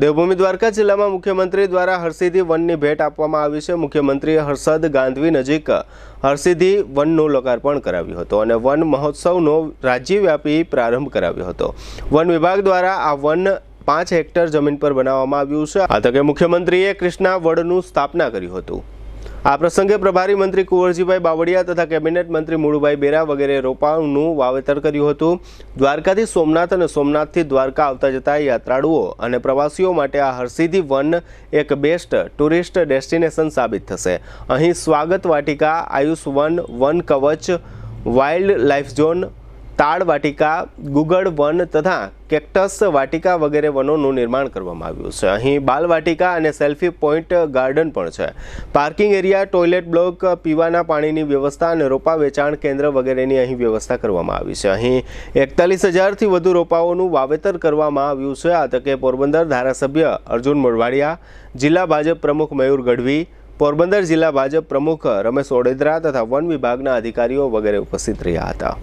દેવભૂમિ દ્વારકા જિલ્લામાં મુખ્યમંત્રી દ્વારા હરસિદ્ધિ વનની ભેટ આપવામાં આવી છે। મુખ્યમંત્રીએ હરસદ ગાંધવી નજીક હરસિદ્ધિ વનનું લોકાર્પણ કરાવ્યું હતું અને વન મહોત્સવનો રાજ્યવ્યાપી પ્રારંભ કરાવ્યો હતો। વન વિભાગ દ્વારા આ વન 5 હેક્ટર જમીન પર બનાવવામાં આવ્યું છે। આ તકે મુખ્યમંત્રીએ કૃષ્ણા વડનું સ્થાપના કર્યું હતું। આ પ્રસંગે પ્રભારી મંત્રી કુંવરજીભાઈ બાવળિયા તથા કેબિનેટ મંત્રી મુળુભાઈ બેરા વગેરે રોપાઓનું વાવેતર કર્યું હતું। દ્વારકાથી સોમનાથ અને સોમનાથથી દ્વારકા આવતા જતા યાત્રાળુઓ અને પ્રવાસીઓ માટે આ હરસિદ્ધિ વન એક બેસ્ટ ટુરિસ્ટ ડેસ્ટિનેશન સાબિત થશે। અહીં સ્વાગત વાટિકા, આયુષ વન, વન કવચ, વાઇલ્ડ લાઇફ ઝોન, તાડ વાટિકા, ગુગળ વન તથા કેક્ટસ વાટિકા વગેરે વનોનું નિર્માણ કરવામાં આવ્યું છે। અહીં બાલ વાટિકા અને સેલ્ફી પોઈન્ટ ગાર્ડન પણ છે। પાર્કિંગ એરિયા, ટોયલેટ બ્લોક, પીવાના પાણીની વ્યવસ્થા અને રોપા વેચાણ કેન્દ્ર વગેરેની અહીં વ્યવસ્થા કરવામાં આવી છે। અહીં 41,000થી વધુ રોપાઓનું વાવેતર કરવામાં આવ્યું છે। આ તકે પોરબંદર ધારાસભ્ય અર્જુન મોઢવાડિયા, જિલ્લા ભાજપ પ્રમુખ મયુર ગઢવી, પોરબંદર જિલ્લા ભાજપ પ્રમુખ રમેશ ઓડેદરા તથા વન વિભાગના અધિકારીઓ વગેરે ઉપસ્થિત રહ્યા હતા।